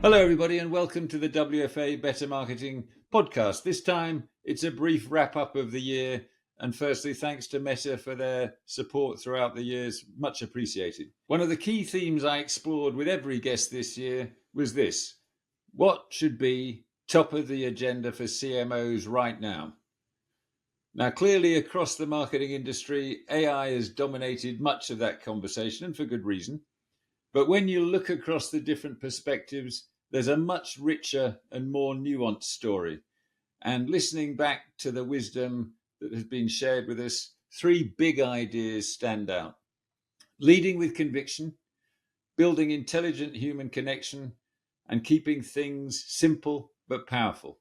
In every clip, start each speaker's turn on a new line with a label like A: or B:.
A: Hello, everybody, and welcome to the WFA Better Marketing podcast. This time, it's a brief wrap-up of the year. And firstly, thanks to Meta for their support throughout the years. Much appreciated. One of the key themes I explored with every guest this year was this: what should be top of the agenda for CMOs right now? Now, clearly, across the marketing industry, AI has dominated much of that conversation, and for good reason. But when you look across the different perspectives, there's a much richer and more nuanced story. And listening back to the wisdom that has been shared with us, three big ideas stand out: leading with conviction, building intelligent human connection, and keeping things simple but powerful.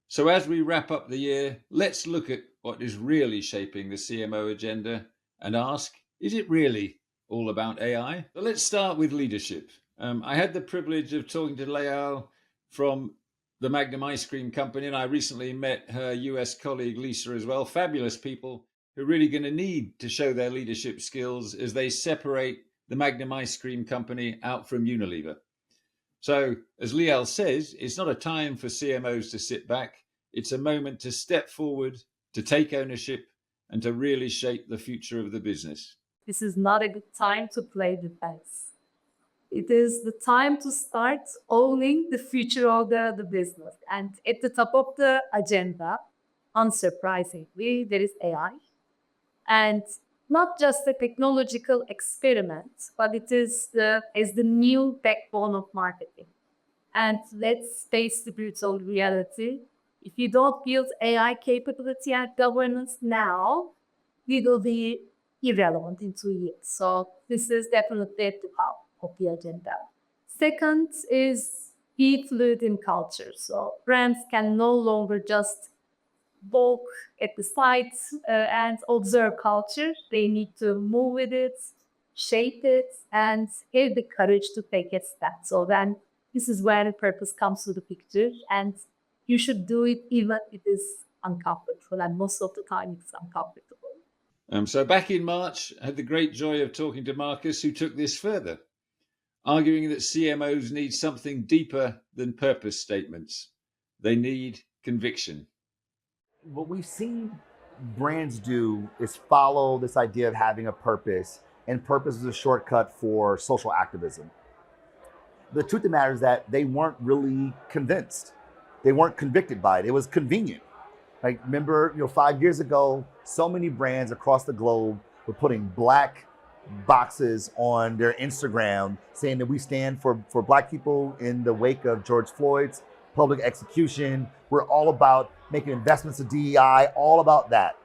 A: So as we wrap up the year, let's look at what is really shaping the CMO agenda and ask, is it really all about AI? So let's start with leadership. I had the privilege of talking to Leyal from the Magnum Ice Cream Company, and I recently met her US colleague Lisa as well. Fabulous people who are really going to need to show their leadership skills as they separate the Magnum Ice Cream Company out from Unilever. So, as Leyal says, it's not a time for CMOs to sit back. It's a moment to step forward, to take ownership, and to really shape the future of the business.
B: This is not a good time to play defense. It is the time to start owning the future of the business. And at the top of the agenda, unsurprisingly, there is AI. And not just a technological experiment, but it is the new backbone of marketing. And let's face the brutal reality. If you don't build AI capability and governance now, we will be irrelevant in 2 years. So this is definitely at the top of the agenda. Second is be fluid in culture. So brands can no longer just walk at the sites and observe culture. They need to move with it, shape it, and have the courage to take a step. So then this is where purpose comes to the picture, and you should do it even if it is uncomfortable, and most of the time it's uncomfortable.
A: So back in March, I had the great joy of talking to Marcus, who took this further, arguing that CMOs need something deeper than purpose statements. They need conviction.
C: What we've seen brands do is follow this idea of having a purpose, and purpose is a shortcut for social activism. The truth of the matter is that they weren't really convinced. They weren't convicted by it. It was convenient. Like, remember, 5 years ago, so many brands across the globe were putting black boxes on their Instagram saying that we stand for black people in the wake of George Floyd's public execution. We're all about making investments in DEI, all about that.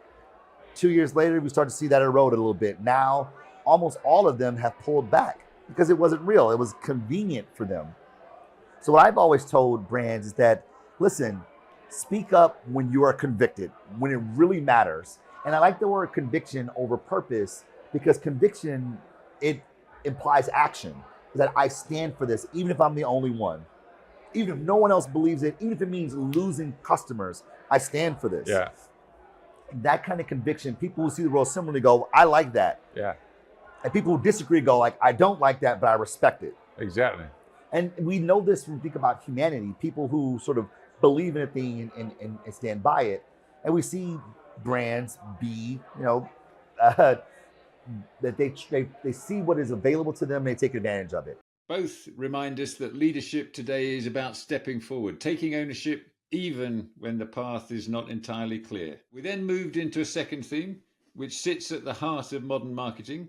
C: 2 years later, we start to see that erode a little bit. Now, almost all of them have pulled back because it wasn't real. It was convenient for them. So what I've always told brands is that, listen, speak up when you are convicted, when it really matters. And I like the word conviction over purpose because conviction, it implies action. That I stand for this, even if I'm the only one. Even if no one else believes it, even if it means losing customers, I stand for this.
D: Yeah.
C: That kind of conviction, people who see the world similarly go, I like that.
D: Yeah.
C: And people who disagree go like, I don't like that, but I respect it.
D: Exactly.
C: And we know this when we think about humanity, people who sort of believe in a thing and stand by it. And we see brands be, that they see what is available to them and they take advantage of it.
A: Both remind us that leadership today is about stepping forward, taking ownership, even when the path is not entirely clear. We then moved into a second theme, which sits at the heart of modern marketing: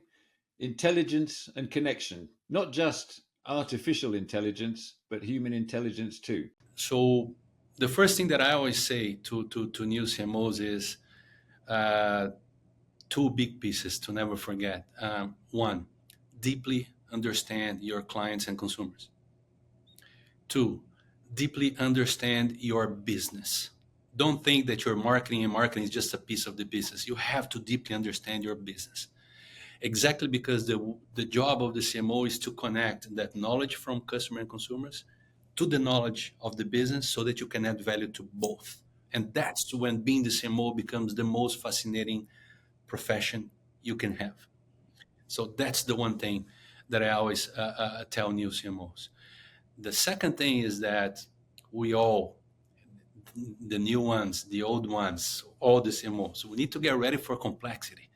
A: intelligence and connection. Not just artificial intelligence, but human intelligence too.
E: So the first thing that I always say to new CMOs is two big pieces to never forget. One, deeply understand your clients and consumers. Two, deeply understand your business. Don't think that your marketing is just a piece of the business. You have to deeply understand your business. Exactly because the job of the CMO is to connect that knowledge from customer and consumers to the knowledge of the business so that you can add value to both. And that's when being the CMO becomes the most fascinating profession you can have. So that's the one thing that I always tell new CMOs. The second thing is that we all, the new ones, the old ones, all the CMOs, we need to get ready for complexity,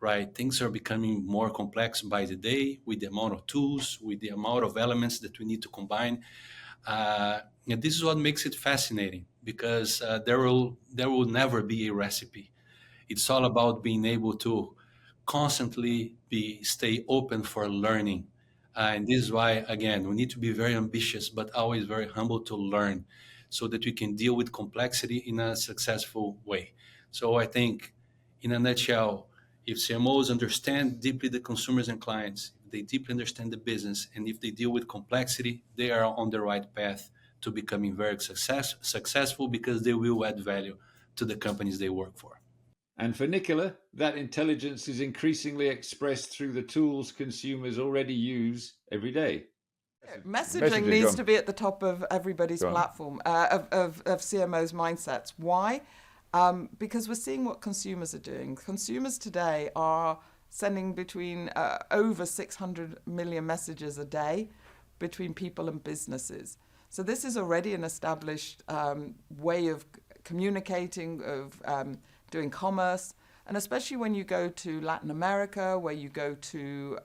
E: right? Things are becoming more complex by the day with the amount of tools, with the amount of elements that we need to combine. And this is what makes it fascinating, because there will never be a recipe. It's all about being able to constantly stay open for learning. And this is why, again, we need to be very ambitious, but always very humble to learn, so that we can deal with complexity in a successful way. So I think, in a nutshell, if CMOs understand deeply the consumers and clients, if they deeply understand the business, and if they deal with complexity, they are on the right path to becoming very successful, because they will add value to the companies they work for.
A: And for Nicola, that intelligence is increasingly expressed through the tools consumers already use every day.
D: Messaging needs to be at the top of everybody's platform, of CMOs' mindsets. Why? Because we're seeing what consumers are doing. Consumers today are sending between over 600 million messages a day between people and businesses. So this is already an established way of communicating, of doing commerce. And especially when you go to Latin America, where you go to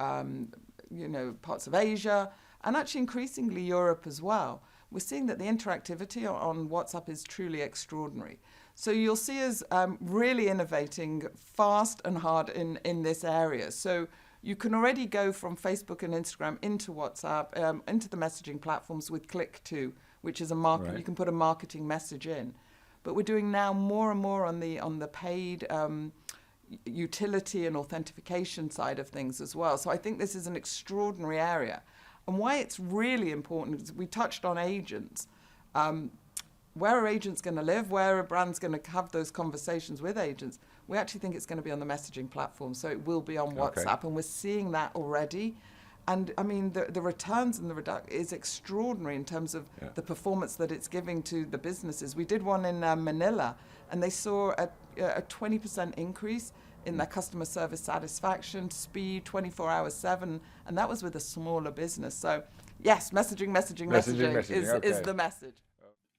D: parts of Asia, and actually increasingly Europe as well, we're seeing that the interactivity on WhatsApp is truly extraordinary. So you'll see us really innovating fast and hard in this area. So you can already go from Facebook and Instagram into WhatsApp, into the messaging platforms with Click to, which is a market. Right. You can put a marketing message in. But we're doing now more and more on the paid utility and authentication side of things as well. So I think this is an extraordinary area. And why it's really important is we touched on agents. Where are agents going to live? Where are brands going to have those conversations with agents? We actually think it's going to be on the messaging platform. So it will be on WhatsApp. And we're seeing that already. And I mean, the returns and the reduction is extraordinary in terms of the performance that it's giving to the businesses. We did one in Manila, and they saw a 20% increase in their customer service satisfaction, speed, 24 hours 7, and that was with a smaller business. So yes, messaging is the message.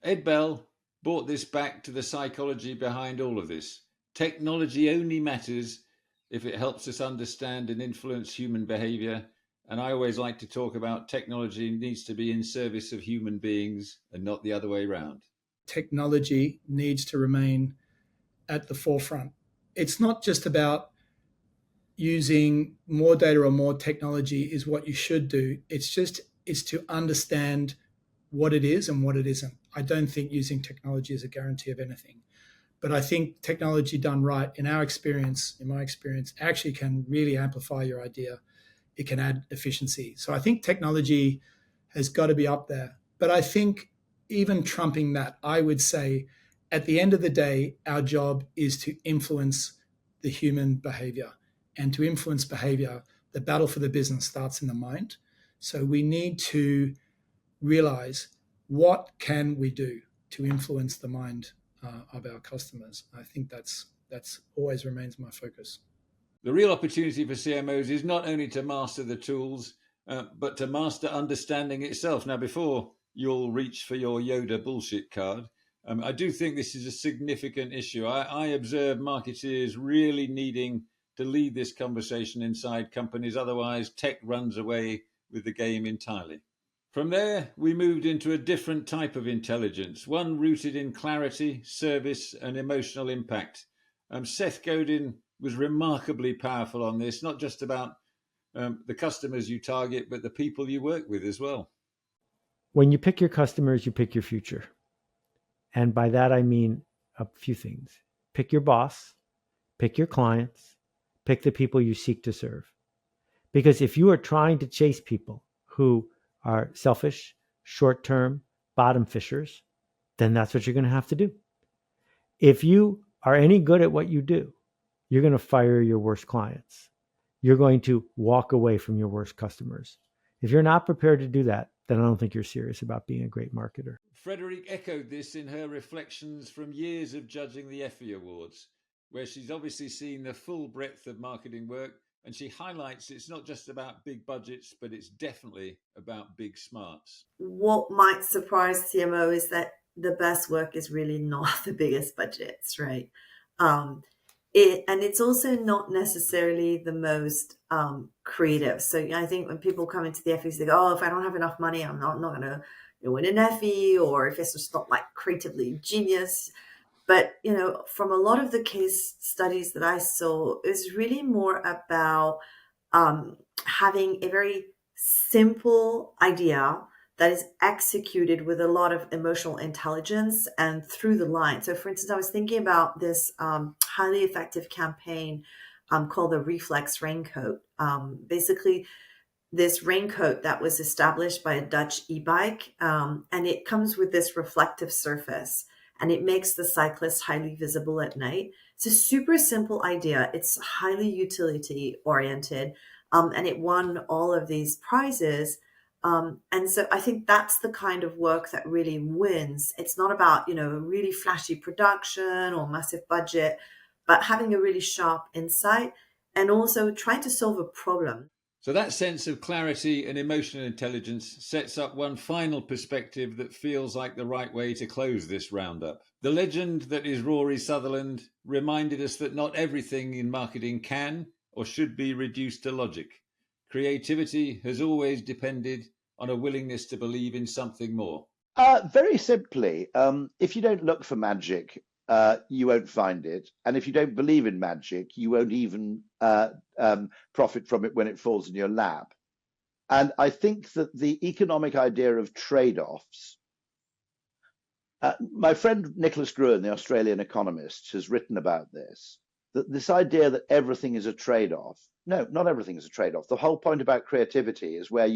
A: Ed Bell brought this back to the psychology behind all of this. Technology only matters if it helps us understand and influence human behavior. And I always like to talk about technology needs to be in service of human beings and not the other way around.
F: Technology needs to remain at the forefront. It's not just about using more data or more technology is what you should do. It's to understand what it is and what it isn't. I don't think using technology is a guarantee of anything. But I think technology done right, in my experience, actually can really amplify your idea. It can add efficiency. So I think technology has got to be up there. But I think even trumping that, I would say at the end of the day, our job is to influence the human behavior. And to influence behavior, the battle for the business starts in the mind. So we need to realize, what can we do to influence the mind of our customers? I think that's always remains my focus.
A: The real opportunity for CMOs is not only to master the tools, but to master understanding itself. Now, before you'll reach for your Yoda bullshit card, I do think this is a significant issue. I observe marketeers really needing to lead this conversation inside companies. Otherwise, tech runs away with the game entirely. From there, we moved into a different type of intelligence, one rooted in clarity, service, and emotional impact. Seth Godin was remarkably powerful on this, not just about the customers you target, but the people you work with as well.
G: When you pick your customers, you pick your future. And by that, I mean a few things. Pick your boss, pick your clients, pick the people you seek to serve. Because if you are trying to chase people who are selfish, short-term, bottom fishers, then that's what you're going to have to do. If you are any good at what you do, you're going to fire your worst clients. You're going to walk away from your worst customers. If you're not prepared to do that, then I don't think you're serious about being a great marketer.
A: Frederique echoed this in her reflections from years of judging the Effie Awards, where she's obviously seen the full breadth of marketing work, And she highlights it's not just about big budgets, but it's definitely about big smarts.
H: What might surprise CMO is that the best work is really not the biggest budgets, right? And it's also not necessarily the most creative. So I think when people come into the FEs, they go, "Oh, if I don't have enough money, I'm not going to win an FE," or if it's just not like creatively genius. But from a lot of the case studies that I saw, it's really more about having a very simple idea that is executed with a lot of emotional intelligence and through the line. So, for instance, I was thinking about this highly effective campaign called the Reflex Raincoat. Basically, this raincoat that was established by a Dutch e-bike, and it comes with this reflective surface, and it makes the cyclist highly visible at night. It's a super simple idea. It's highly utility oriented, and it won all of these prizes. And so I think that's the kind of work that really wins. It's not about, a really flashy production or massive budget, but having a really sharp insight and also trying to solve a problem.
A: So that sense of clarity and emotional intelligence sets up one final perspective that feels like the right way to close this roundup. The legend that is Rory Sutherland reminded us that not everything in marketing can or should be reduced to logic. Creativity has always depended on a willingness to believe in something more.
I: Very simply, if you don't look for magic, you won't find it. And if you don't believe in magic, you won't even profit from it when it falls in your lap. And I think that the economic idea of trade-offs, my friend Nicholas Gruen, the Australian economist, has written about this, that this idea that everything is a trade-off. No, not everything is a trade-off. The whole point about creativity is where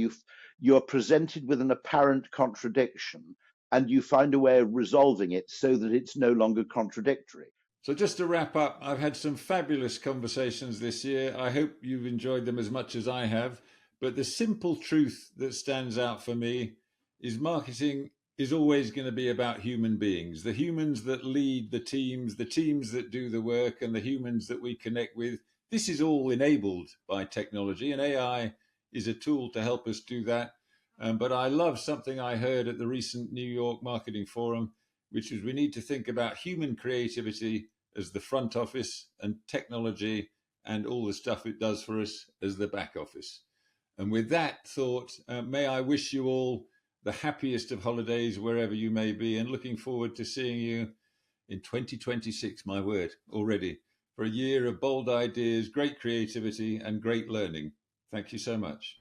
I: you're presented with an apparent contradiction and you find a way of resolving it so that it's no longer contradictory.
A: So just to wrap up, I've had some fabulous conversations this year. I hope you've enjoyed them as much as I have. But the simple truth that stands out for me is marketing is always going to be about human beings, the humans that lead the teams that do the work, and the humans that we connect with. This is all enabled by technology, and AI is a tool to help us do that. But I love something I heard at the recent New York Marketing Forum, which is we need to think about human creativity as the front office and technology and all the stuff it does for us as the back office. And with that thought, may I wish you all the happiest of holidays wherever you may be, and looking forward to seeing you in 2026, my word, already, for a year of bold ideas, great creativity and great learning. Thank you so much.